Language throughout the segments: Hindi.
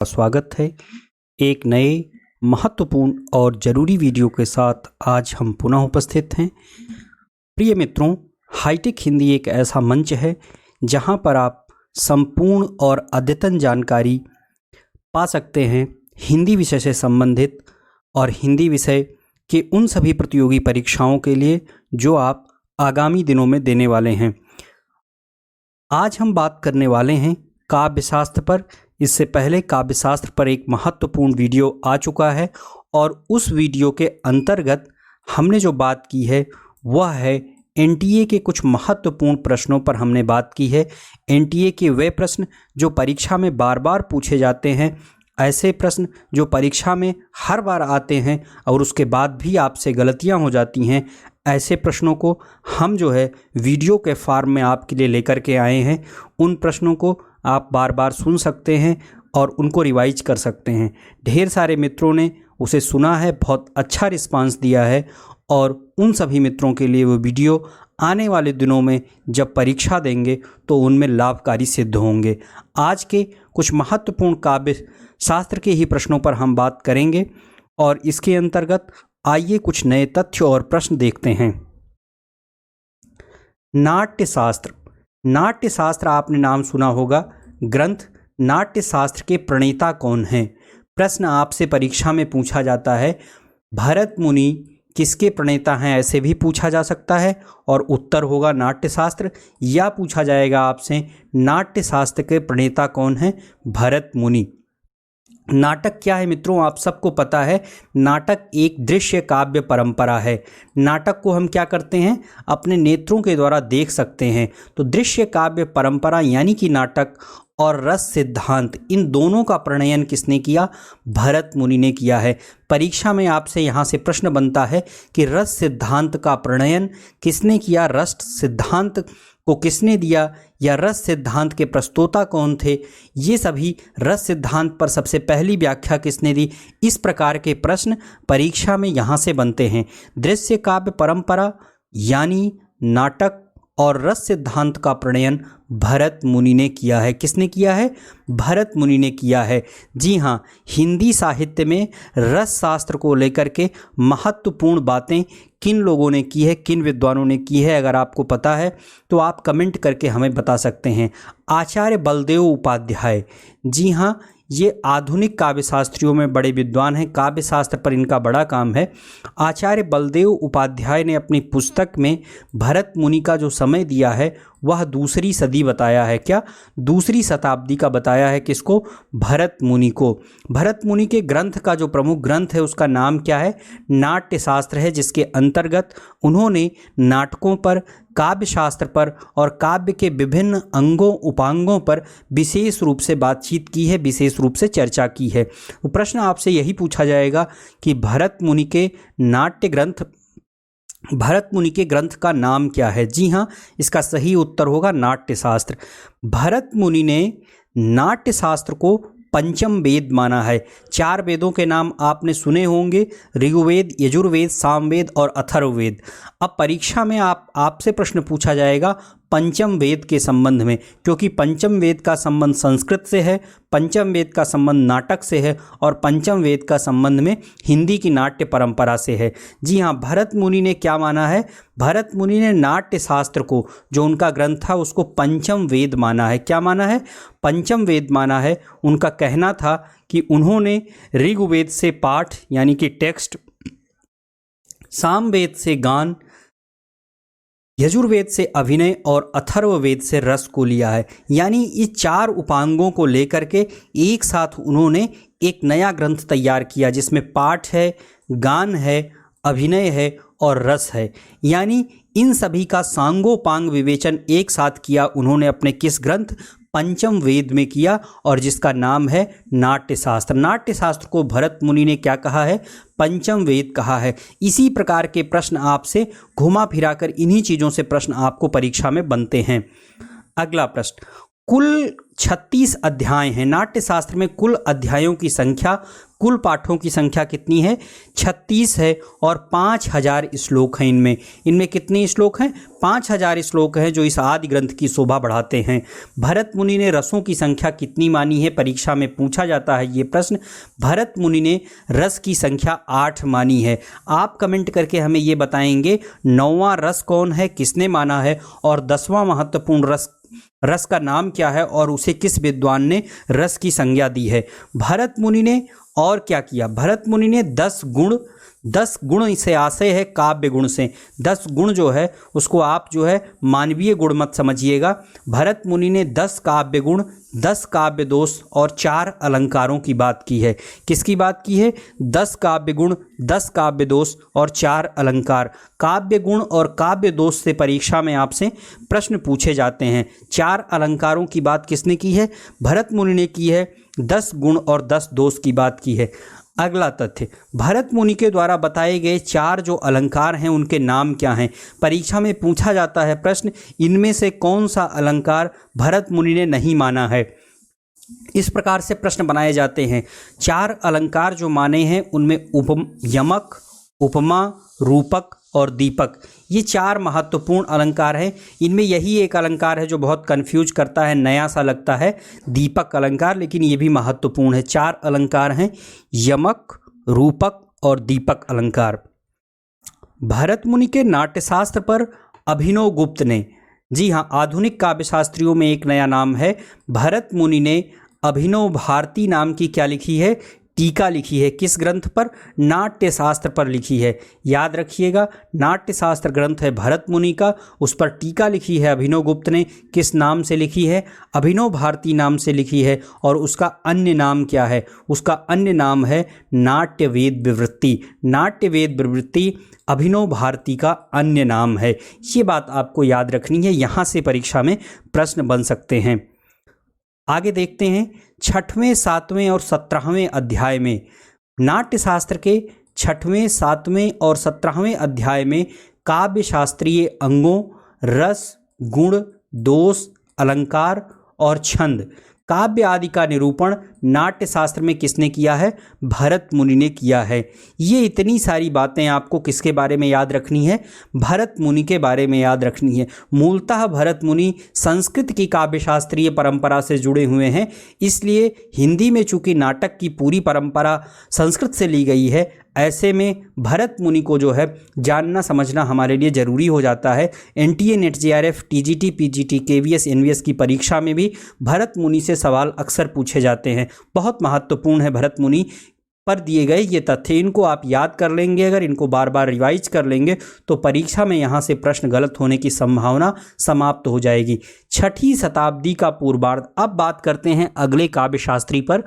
स्वागत है एक नए महत्वपूर्ण और ज़रूरी वीडियो के साथ। आज हम पुनः उपस्थित हैं। प्रिय मित्रों, हाईटेक हिंदी एक ऐसा मंच है जहां पर आप संपूर्ण और अद्यतन जानकारी पा सकते हैं हिंदी विषय से संबंधित और हिंदी विषय के उन सभी प्रतियोगी परीक्षाओं के लिए जो आप आगामी दिनों में देने वाले हैं। आज हम बात करने वाले हैं काव्य शास्त्र पर। इससे पहले काव्य शास्त्र पर एक महत्वपूर्ण वीडियो आ चुका है और उस वीडियो के अंतर्गत हमने जो बात की है वह है एनटीए के कुछ महत्वपूर्ण प्रश्नों पर हमने बात की है। एनटीए के वे प्रश्न जो परीक्षा में बार बार पूछे जाते हैं, ऐसे प्रश्न जो परीक्षा में हर बार आते हैं और उसके बाद भी आपसे गलतियां हो जाती हैं, ऐसे प्रश्नों को हम जो है वीडियो के फॉर्म में आपके लिए लेकर के आए हैं। उन प्रश्नों को आप बार बार सुन सकते हैं और उनको रिवाइज कर सकते हैं। ढेर सारे मित्रों ने उसे सुना है, बहुत अच्छा रिस्पांस दिया है और उन सभी मित्रों के लिए वो वीडियो आने वाले दिनों में जब परीक्षा देंगे तो उनमें लाभकारी सिद्ध होंगे। आज के कुछ महत्वपूर्ण काव्य शास्त्र के ही प्रश्नों पर हम बात करेंगे और इसके अंतर्गत आइए कुछ नए तथ्य और प्रश्न देखते हैं। नाट्यशास्त्र। नाट्यशास्त्र आपने नाम सुना होगा। ग्रंथ नाट्यशास्त्र के प्रणेता कौन हैं? प्रश्न आपसे परीक्षा में पूछा जाता है। भरत मुनि किसके प्रणेता हैं, ऐसे भी पूछा जा सकता है और उत्तर होगा नाट्यशास्त्र। या पूछा जाएगा आपसे नाट्यशास्त्र के प्रणेता कौन हैं? भरत मुनि। नाटक क्या है मित्रों? आप सबको पता है, नाटक एक दृश्य काव्य परंपरा है। नाटक को हम क्या करते हैं? अपने नेत्रों के द्वारा देख सकते हैं। तो दृश्य काव्य परंपरा यानी कि नाटक और रस सिद्धांत, इन दोनों का प्रणयन किसने किया? भरत मुनि ने किया है। परीक्षा में आपसे यहाँ से प्रश्न बनता है कि रस सिद्धांत का प्रणयन किसने किया, रस सिद्धांत को किसने दिया, या रस सिद्धांत के प्रस्तोता कौन थे, ये सभी रस सिद्धांत पर सबसे पहली व्याख्या किसने दी। इस प्रकार के प्रश्न परीक्षा में यहाँ से बनते हैं। दृश्य काव्य परंपरा यानी नाटक और रस सिद्धांत का प्रणयन भरत मुनि ने किया है। किसने किया है? भरत मुनि ने किया है। जी हाँ, हिंदी साहित्य में रस शास्त्र को लेकर के महत्वपूर्ण बातें किन लोगों ने की है, किन विद्वानों ने की है, अगर आपको पता है तो आप कमेंट करके हमें बता सकते हैं। आचार्य बलदेव उपाध्याय, जी हाँ, ये आधुनिक काव्य शास्त्रियों में बड़े विद्वान हैं। काव्य शास्त्र पर इनका बड़ा काम है। आचार्य बलदेव उपाध्याय ने अपनी पुस्तक में भरत मुनि का जो समय दिया है वह दूसरी सदी बताया है। क्या? दूसरी शताब्दी का बताया है। किसको? भरत मुनि को। भरत मुनि के ग्रंथ का जो प्रमुख ग्रंथ है उसका नाम क्या है? नाट्यशास्त्र है, जिसके अंतर्गत उन्होंने नाटकों पर, काव्य शास्त्र पर और काव्य के विभिन्न अंगों उपांगों पर विशेष रूप से बातचीत की है, विशेष रूप से चर्चा की है। तो प्रश्न आपसे यही पूछा जाएगा कि भरत मुनि के नाट्य ग्रंथ, भरत मुनि के ग्रंथ का नाम क्या है? जी हाँ, इसका सही उत्तर होगा नाट्यशास्त्र। भरत मुनि ने नाट्यशास्त्र को पंचम वेद माना है। 4 वेदों के नाम आपने सुने होंगे, ऋग्वेद, यजुर्वेद, सामवेद और अथर्ववेद। अब परीक्षा में आपसे प्रश्न पूछा जाएगा पंचम वेद के संबंध में, क्योंकि पंचम वेद का संबंध संस्कृत से है, पंचम वेद का संबंध नाटक से है और पंचम वेद का संबंध में हिंदी की नाट्य परंपरा से है। जी हाँ, भरत मुनि ने क्या माना है? भरत मुनि ने नाट्य शास्त्र को, जो उनका ग्रंथ था, उसको पंचम वेद माना है। क्या माना है? पंचम वेद माना है। उनका कहना था कि उन्होंने ऋग्वेद से पाठ यानी कि टेक्स्ट, सामवेद से गान, यजुर्वेद से अभिनय और अथर्ववेद से रस को लिया है। यानी इस 4 उपांगों को लेकर के एक साथ उन्होंने एक नया ग्रंथ तैयार किया जिसमें पाठ है, गान है, अभिनय है और रस है। यानी इन सभी का सांगोपांग विवेचन एक साथ किया उन्होंने अपने किस ग्रंथ? पंचम वेद में किया, और जिसका नाम है नाट्यशास्त्र। नाट्यशास्त्र को भरत मुनि ने क्या कहा है? पंचम वेद कहा है। इसी प्रकार के प्रश्न आपसे घुमा फिराकर इन्हीं चीज़ों से प्रश्न आपको परीक्षा में बनते हैं। अगला प्रश्न, कुल 36 अध्याय हैं। नाट्यशास्त्र में कुल अध्यायों की संख्या, कुल पाठों की संख्या कितनी है? 36 है और 5000 श्लोक हैं इनमें। इनमें कितने श्लोक हैं? 5000 श्लोक हैं जो इस आदि ग्रंथ की शोभा बढ़ाते हैं। भरत मुनि ने रसों की संख्या कितनी मानी है? परीक्षा में पूछा जाता है ये प्रश्न। भरत मुनि ने रस की संख्या 8 मानी है। आप कमेंट करके हमें ये बताएंगे 9वां रस कौन है, किसने माना है, और 10वां महत्वपूर्ण रस का नाम क्या है और उसे किस विद्वान ने रस की संज्ञा दी है। भरत मुनि ने और क्या किया? भरत मुनि ने 10 गुण से आशय है काव्य गुण से। 10 गुण जो है उसको आप जो है मानवीय गुण मत समझिएगा। भरत मुनि ने 10 काव्य गुण, 10 काव्य दोष और 4 अलंकारों की बात की है। किसकी बात की है? 10 काव्य गुण, 10 काव्य दोष और 4 अलंकार। काव्य गुण और काव्य दोष से परीक्षा में आपसे प्रश्न पूछे जाते हैं। 4 अलंकारों की बात किसने की है? भरत मुनि ने की है। 10 गुण और 10 दोष की बात की है। अगला तथ्य, भरत मुनि के द्वारा बताए गए 4 जो अलंकार हैं उनके नाम क्या हैं? परीक्षा में पूछा जाता है प्रश्न, इनमें से कौन सा अलंकार भरत मुनि ने नहीं माना है? इस प्रकार से प्रश्न बनाए जाते हैं। 4 अलंकार जो माने हैं उनमें यमक, उपमा, रूपक और दीपक, ये 4 महत्वपूर्ण अलंकार हैं। इनमें यही एक अलंकार है जो बहुत कंफ्यूज करता है, नया सा लगता है, दीपक अलंकार, लेकिन ये भी महत्वपूर्ण है। 4 अलंकार हैं, यमक, रूपक और दीपक अलंकार। भरत मुनि के नाट्यशास्त्र पर अभिनव गुप्त ने, जी हाँ, आधुनिक काव्यशास्त्रियों में एक नया नाम है। भरत मुनि ने अभिनव भारती नाम की क्या लिखी है? टीका लिखी है। किस ग्रंथ पर? नाट्यशास्त्र पर लिखी है। याद रखिएगा, नाट्यशास्त्र ग्रंथ है भरत मुनि का, उस पर टीका लिखी है अभिनव गुप्त ने। किस नाम से लिखी है? अभिनव भारती नाम से लिखी है। और उसका अन्य नाम क्या है? उसका अन्य नाम है नाट्यवेद विवृत्ति। नाट्यवेद विवृत्ति अभिनव भारती का अन्य नाम है। ये बात आपको याद रखनी है, यहाँ से परीक्षा में प्रश्न बन सकते हैं। आगे देखते हैं 6वें, 7वें और 17वें अध्याय में। नाट्यशास्त्र के 6वें, 7वें और 17वें अध्याय में काव्य शास्त्रीय अंगों, रस, गुण, दोष, अलंकार और छंद, काव्य आदि का निरूपण नाट्यशास्त्र में किसने किया है? भरत मुनि ने किया है। ये इतनी सारी बातें आपको किसके बारे में याद रखनी है? भरत मुनि के बारे में याद रखनी है। मूलतः भरत मुनि संस्कृत की काव्यशास्त्रीय परंपरा से जुड़े हुए हैं, इसलिए हिंदी में चूंकि नाटक की पूरी परंपरा संस्कृत से ली गई है, ऐसे में भरत मुनि को जो है जानना समझना हमारे लिए ज़रूरी हो जाता है। NTA NET JRF TGT PGT KVS NVS की परीक्षा में भी भरत मुनि से सवाल अक्सर पूछे जाते हैं। बहुत महत्वपूर्ण है भरत मुनि पर दिए गए ये तथ्य। इनको आप याद कर लेंगे, अगर इनको बार बार रिवाइज कर लेंगे तो परीक्षा में यहाँ से प्रश्न गलत होने की संभावना समाप्त हो जाएगी। 6ठी शताब्दी का पूर्वार्ध। अब बात करते हैं अगले काव्यशास्त्री पर।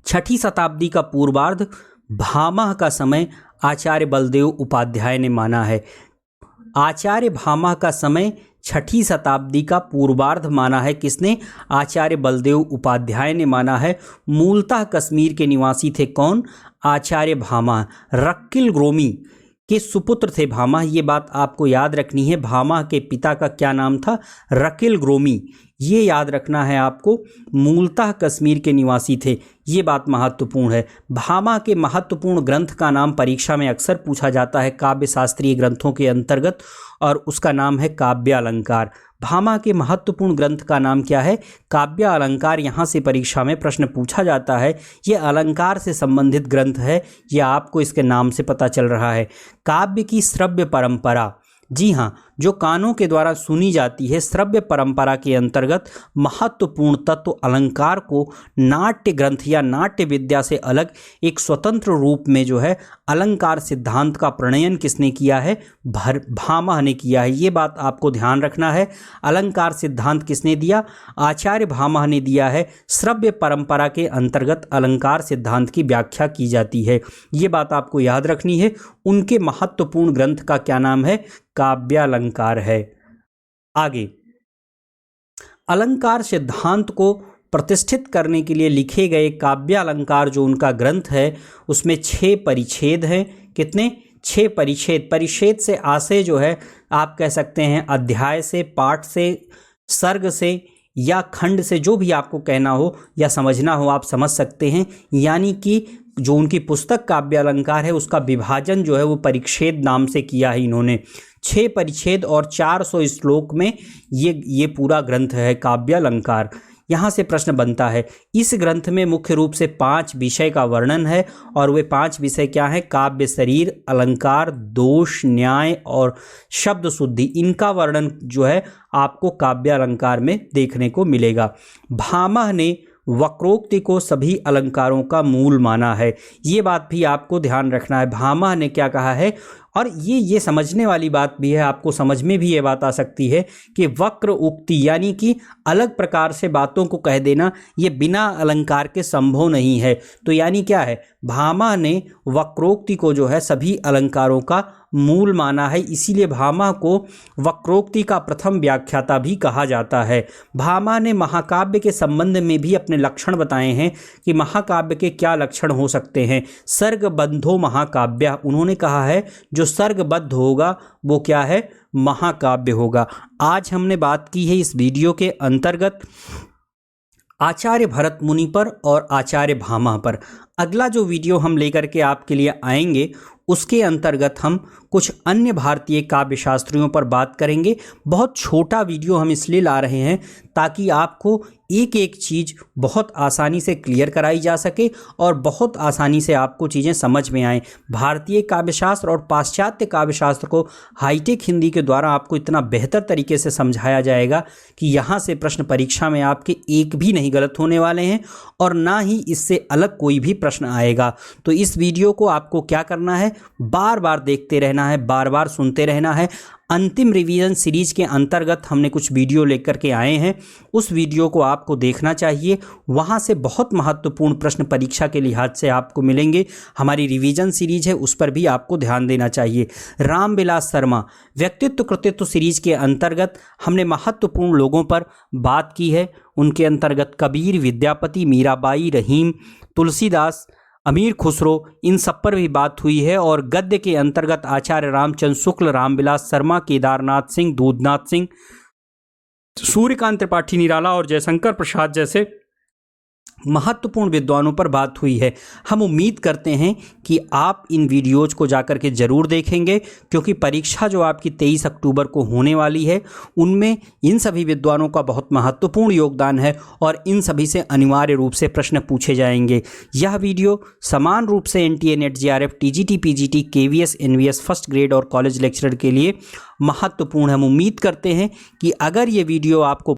6ठी शताब्दी का पूर्वार्ध भामह का समय आचार्य बलदेव उपाध्याय ने माना है। आचार्य भामह का समय 6ठी शताब्दी का पूर्वार्ध माना है। किसने? आचार्य बलदेव उपाध्याय ने माना है। मूलतः कश्मीर के निवासी थे। कौन? आचार्य भामह। रक्किल ग्रोमी के सुपुत्र थे भामह, ये बात आपको याद रखनी है। भामह के पिता का क्या नाम था? रकिल ग्रोमी, ये याद रखना है आपको। मूलतः कश्मीर के निवासी थे, ये बात महत्वपूर्ण है। भामह के महत्वपूर्ण ग्रंथ का नाम परीक्षा में अक्सर पूछा जाता है काव्य शास्त्रीय ग्रंथों के अंतर्गत, और उसका नाम है काव्य अलंकार। भामह के महत्वपूर्ण ग्रंथ का नाम क्या है? काव्य अलंकार। यहाँ से परीक्षा में प्रश्न पूछा जाता है। ये अलंकार से संबंधित ग्रंथ है, यह आपको इसके नाम से पता चल रहा है। काव्य की श्रव्य परंपरा, जी हाँ, जो कानों के द्वारा सुनी जाती है, श्रव्य परंपरा के अंतर्गत महत्वपूर्ण तत्व अलंकार को नाट्य ग्रंथ या नाट्य विद्या से अलग एक स्वतंत्र रूप में जो है अलंकार सिद्धांत का प्रणयन किसने किया है? भामह ने किया है। ये बात आपको ध्यान रखना है। अलंकार सिद्धांत किसने दिया? आचार्य भामह ने दिया है। श्रव्य परंपरा के अंतर्गत अलंकार सिद्धांत की व्याख्या की जाती है, ये बात आपको याद रखनी है। उनके महत्वपूर्ण ग्रंथ का क्या नाम है? काव्यालंकार है। आगे, अलंकार सिद्धांत को प्रतिष्ठित करने के लिए लिखे गए काव्यालंकार जो उनका ग्रंथ है उसमें 6 परिच्छेद हैं। कितने? 6 परिच्छेद। परिच्छेद से आशय जो है आप कह सकते हैं अध्याय से, पाठ से, सर्ग से, या खंड से, जो भी आपको कहना हो या समझना हो आप समझ सकते हैं। यानी कि जो उनकी पुस्तक काव्य अलंकार है उसका विभाजन जो है वो परिच्छेद नाम से किया है इन्होंने। 6 परिच्छेद और 400 श्लोक में ये पूरा ग्रंथ है काव्य अलंकार। यहाँ से प्रश्न बनता है, इस ग्रंथ में मुख्य रूप से 5 विषय का वर्णन है और वे 5 विषय क्या हैं? काव्य शरीर, अलंकार, दोष, न्याय और शब्द शुद्धि। इनका वर्णन जो है आपको काव्य अलंकार में देखने को मिलेगा। भामह ने वक्रोक्ति को सभी अलंकारों का मूल माना है। ये बात भी आपको ध्यान रखना है, भामह ने क्या कहा है। और ये समझने वाली बात भी है, आपको समझ में भी ये बात आ सकती है कि वक्र उक्ति यानी कि अलग प्रकार से बातों को कह देना, ये बिना अलंकार के संभव नहीं है। तो यानी क्या है, भामह ने वक्रोक्ति को जो है सभी अलंकारों का मूल माना है, इसीलिए भामह को वक्रोक्ति का प्रथम व्याख्याता भी कहा जाता है। भामह ने महाकाव्य के संबंध में भी अपने लक्षण बताए हैं कि महाकाव्य के क्या लक्षण हो सकते हैं। सर्गबद्धो महाकाव्य, उन्होंने कहा है जो सर्गबद्ध होगा वो क्या है? महाकाव्य होगा। आज हमने बात की है इस वीडियो के अंतर्गत आचार्य भरत मुनि पर और आचार्य भामह पर। अगला जो वीडियो हम लेकर के आपके लिए आएंगे उसके अंतर्गत हम कुछ अन्य भारतीय काव्य शास्त्रियों पर बात करेंगे। बहुत छोटा वीडियो हम इसलिए ला रहे हैं ताकि आपको एक एक चीज़ बहुत आसानी से क्लियर कराई जा सके और बहुत आसानी से आपको चीज़ें समझ में आएँ। भारतीय काव्यशास्त्र और पाश्चात्य काव्यशास्त्र को हाईटेक हिंदी के द्वारा आपको इतना बेहतर तरीके से समझाया जाएगा कि यहाँ से प्रश्न परीक्षा में आपके एक भी नहीं गलत होने वाले हैं और ना ही इससे अलग कोई भी प्रश्न आएगा। तो इस वीडियो को आपको क्या करना है? बार बार देखते रहना है, बार बार सुनते रहना है। अंतिम रिवीजन सीरीज के अंतर्गत हमने कुछ वीडियो लेकर के आए हैं, उस वीडियो को आपको देखना चाहिए। वहाँ से बहुत महत्वपूर्ण प्रश्न परीक्षा के लिहाज से आपको मिलेंगे। हमारी रिवीजन सीरीज है, उस पर भी आपको ध्यान देना चाहिए। रामविलास शर्मा व्यक्तित्व कृतित्व सीरीज के अंतर्गत हमने महत्वपूर्ण लोगों पर बात की है। उनके अंतर्गत कबीर, विद्यापति, मीराबाई, रहीम, तुलसीदास, अमीर खुसरो, इन सब पर भी बात हुई है। और गद्य के अंतर्गत आचार्य रामचंद्र शुक्ल, रामविलास शर्मा, केदारनाथ सिंह, दूधनाथ सिंह, सूर्यकांत त्रिपाठी निराला और जयशंकर प्रसाद जैसे महत्वपूर्ण विद्वानों पर बात हुई है। हम उम्मीद करते हैं कि आप इन वीडियोज़ को जाकर के ज़रूर देखेंगे, क्योंकि परीक्षा जो आपकी 23 अक्टूबर को होने वाली है उनमें इन सभी विद्वानों का बहुत महत्वपूर्ण योगदान है और इन सभी से अनिवार्य रूप से प्रश्न पूछे जाएंगे। यह वीडियो समान रूप से NTA NET JRF TGT PGT KVS NVS first grade और कॉलेज लेक्चरर के लिए महत्वपूर्ण है। हम उम्मीद करते हैं कि अगर ये वीडियो आपको